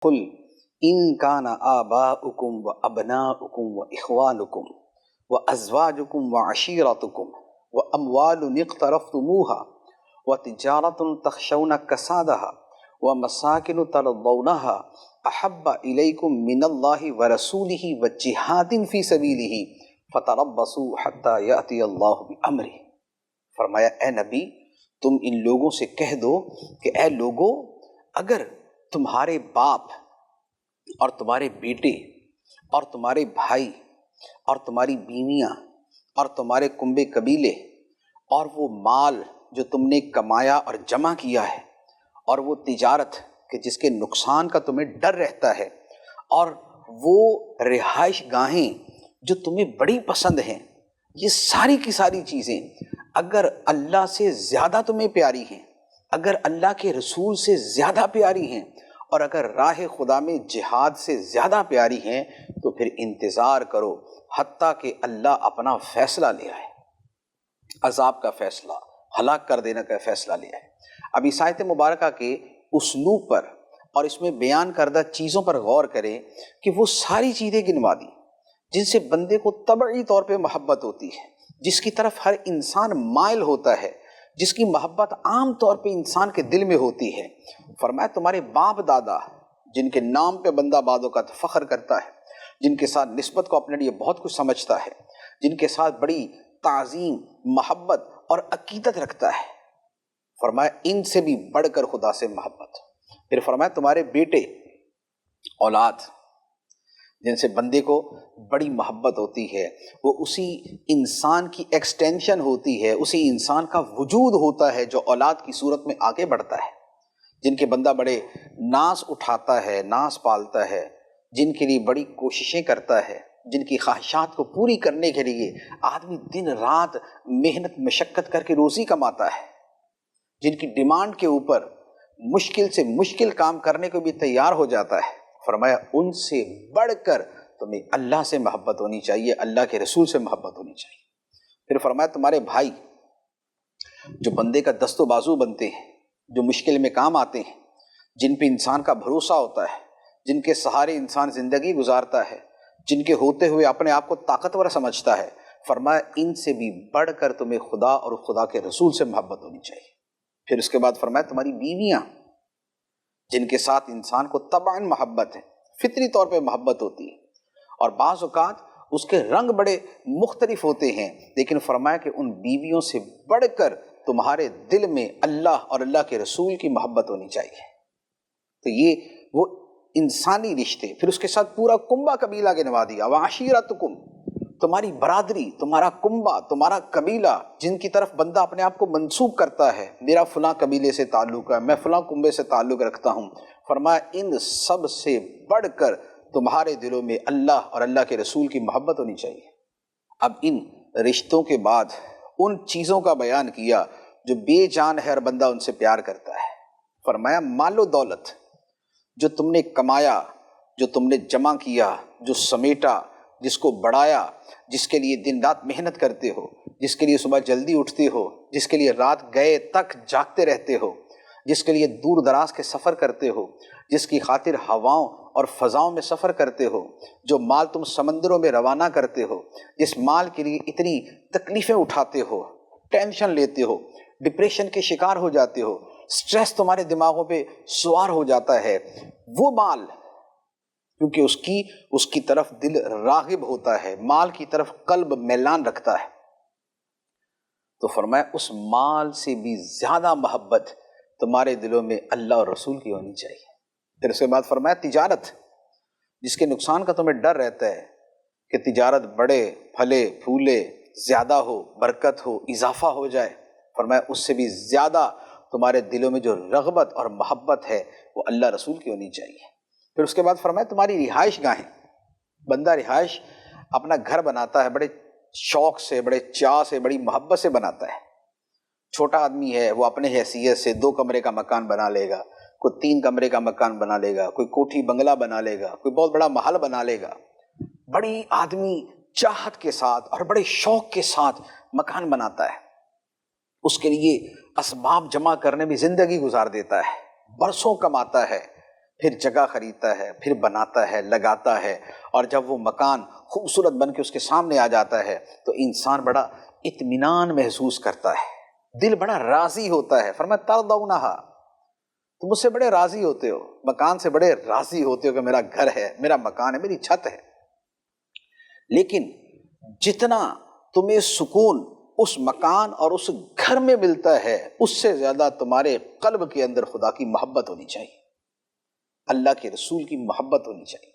قل ان کان آباؤکم و ابناؤکم و اخوانکم و ازواجکم و عشیرتکم و اموال اقترفتموها و تجارت تخشون کسادها و مساکن ترضونها احب الیکم من اللہ ورسولہ و جہاد فی سبیلہ فتربصوا حتی یأتی اللہ بامرہ۔ فرمایا اے نبی تم ان لوگوں سے کہہ دو کہ اے لوگو، اگر تمہارے باپ اور تمہارے بیٹے اور تمہارے بھائی اور تمہاری بیویاں اور تمہارے کنبے قبیلے اور وہ مال جو تم نے کمایا اور جمع کیا ہے اور وہ تجارت کہ جس کے نقصان کا تمہیں ڈر رہتا ہے اور وہ رہائش گاہیں جو تمہیں بڑی پسند ہیں، یہ ساری کی ساری چیزیں اگر اللہ سے زیادہ تمہیں پیاری ہیں، اگر اللہ کے رسول سے زیادہ پیاری ہیں اور اگر راہ خدا میں جہاد سے زیادہ پیاری ہیں تو پھر انتظار کرو حتیٰ کہ اللہ اپنا فیصلہ لے آئے، عذاب کا فیصلہ، ہلاک کر دینے کا فیصلہ لے آئے۔ اب اس آیت مبارکہ کے اسلوب پر اور اس میں بیان کردہ چیزوں پر غور کریں کہ وہ ساری چیزیں گنوا دی جن سے بندے کو طبعی طور پہ محبت ہوتی ہے، جس کی طرف ہر انسان مائل ہوتا ہے، جس کی محبت عام طور پہ انسان کے دل میں ہوتی ہے۔ فرمایا تمہارے باپ دادا جن کے نام پہ بندہ بعد اوقات فخر کرتا ہے، جن کے ساتھ نسبت کو اپنے لیے بہت کچھ سمجھتا ہے، جن کے ساتھ بڑی تعظیم، محبت اور عقیدت رکھتا ہے، فرمایا ان سے بھی بڑھ کر خدا سے محبت۔ پھر فرمایا تمہارے بیٹے، اولاد جن سے بندے کو بڑی محبت ہوتی ہے، وہ اسی انسان کی ایکسٹینشن ہوتی ہے، اسی انسان کا وجود ہوتا ہے جو اولاد کی صورت میں آگے بڑھتا ہے، جن کے بندہ بڑے ناز اٹھاتا ہے، ناز پالتا ہے، جن کے لیے بڑی کوششیں کرتا ہے، جن کی خواہشات کو پوری کرنے کے لیے آدمی دن رات محنت مشقت کر کے روزی کماتا ہے، جن کی ڈیمانڈ کے اوپر مشکل سے مشکل کام کرنے کو بھی تیار ہو جاتا ہے۔ فرمایا ان سے بڑھ کر تمہیں اللہ سے محبت ہونی چاہیے، اللہ کے رسول سے محبت ہونی چاہیے۔ پھر فرمایا تمہارے بھائی جو بندے کا دست و بازو بنتے ہیں، جو مشکل میں کام آتے ہیں، جن پہ انسان کا بھروسہ ہوتا ہے، جن کے سہارے انسان زندگی گزارتا ہے، جن کے ہوتے ہوئے اپنے آپ کو طاقتور سمجھتا ہے، فرمایا ان سے بھی بڑھ کر تمہیں خدا اور خدا کے رسول سے محبت ہونی چاہیے۔ پھر اس کے بعد فرمایا تمہاری بیویاں جن کے ساتھ انسان کو طبعاً محبت ہے، فطری طور پہ محبت ہوتی ہے، اور بعض اوقات اس کے رنگ بڑے مختلف ہوتے ہیں، لیکن فرمایا کہ ان بیویوں سے بڑھ کر تمہارے دل میں اللہ اور اللہ کے رسول کی محبت ہونی چاہیے۔ تو یہ وہ انسانی رشتے، پھر اس کے ساتھ پورا کنبہ قبیلہ گنوا دیا، وعشیرتکم، تمہاری برادری، تمہارا کنبہ، تمہارا قبیلہ جن کی طرف بندہ اپنے آپ کو منسوب کرتا ہے، میرا فلاں قبیلے سے تعلق ہے، میں فلاں کنبے سے تعلق رکھتا ہوں، فرمایا ان سب سے بڑھ کر تمہارے دلوں میں اللہ اور اللہ کے رسول کی محبت ہونی چاہیے۔ اب ان رشتوں کے بعد ان چیزوں کا بیان کیا جو بے جان ہے اور بندہ ان سے پیار کرتا ہے۔ فرمایا مال و دولت جو تم نے کمایا، جو تم نے جمع کیا، جو سمیٹا، جس کو بڑھایا، جس کے لیے دن رات محنت کرتے ہو، جس کے لیے صبح جلدی اٹھتے ہو، جس کے لیے رات گئے تک جاگتے رہتے ہو، جس کے لیے دور دراز کے سفر کرتے ہو، جس کی خاطر ہواؤں اور فضاؤں میں سفر کرتے ہو، جو مال تم سمندروں میں روانہ کرتے ہو، جس مال کے لیے اتنی تکلیفیں اٹھاتے ہو، ٹینشن لیتے ہو، ڈپریشن کے شکار ہو جاتے ہو، سٹریس تمہارے دماغوں پہ سوار ہو جاتا ہے، وہ مال کیونکہ اس کی طرف دل راغب ہوتا ہے، مال کی طرف قلب میلان رکھتا ہے، تو فرمایا اس مال سے بھی زیادہ محبت تمہارے دلوں میں اللہ اور رسول کی ہونی چاہیے۔ پھر اس کے بعد فرمایا تجارت جس کے نقصان کا تمہیں ڈر رہتا ہے کہ تجارت بڑھے، پھلے پھولے، زیادہ ہو، برکت ہو، اضافہ ہو جائے، فرمایا اس سے بھی زیادہ تمہارے دلوں میں جو رغبت اور محبت ہے وہ اللہ رسول کی ہونی چاہیے۔ پھر اس کے بعد فرمایا تمہاری رہائش گاہیں، بندہ رہائش اپنا گھر بناتا ہے بڑے شوق سے، بڑے چاہ سے، بڑی محبت سے بناتا ہے۔ چھوٹا آدمی ہے وہ اپنے حیثیت سے 2 کمرے کا مکان بنا لے گا، کوئی 3 کمرے کا مکان بنا لے گا، کوئی کوٹھی بنگلہ بنا لے گا، کوئی بہت بڑا محل بنا لے گا، بڑی آدمی چاہت کے ساتھ اور بڑے شوق کے ساتھ مکان بناتا ہے، اس کے لیے اسباب جمع کرنے میں زندگی گزار دیتا ہے، برسوں کماتا ہے، پھر جگہ خریدتا ہے، پھر بناتا ہے، لگاتا ہے، اور جب وہ مکان خوبصورت بن کے اس کے سامنے آ جاتا ہے تو انسان بڑا اطمینان محسوس کرتا ہے، دل بڑا راضی ہوتا ہے۔ فرمایا ترضونھا، تم اس سے بڑے راضی ہوتے ہو، مکان سے بڑے راضی ہوتے ہو کہ میرا گھر ہے، میرا مکان ہے، میری چھت ہے۔ لیکن جتنا تمہیں سکون اس مکان اور اس گھر میں ملتا ہے، اس سے زیادہ تمہارے قلب کے اندر خدا کی محبت ہونی چاہیے، اللہ کے رسول کی محبت ہونی چاہیے۔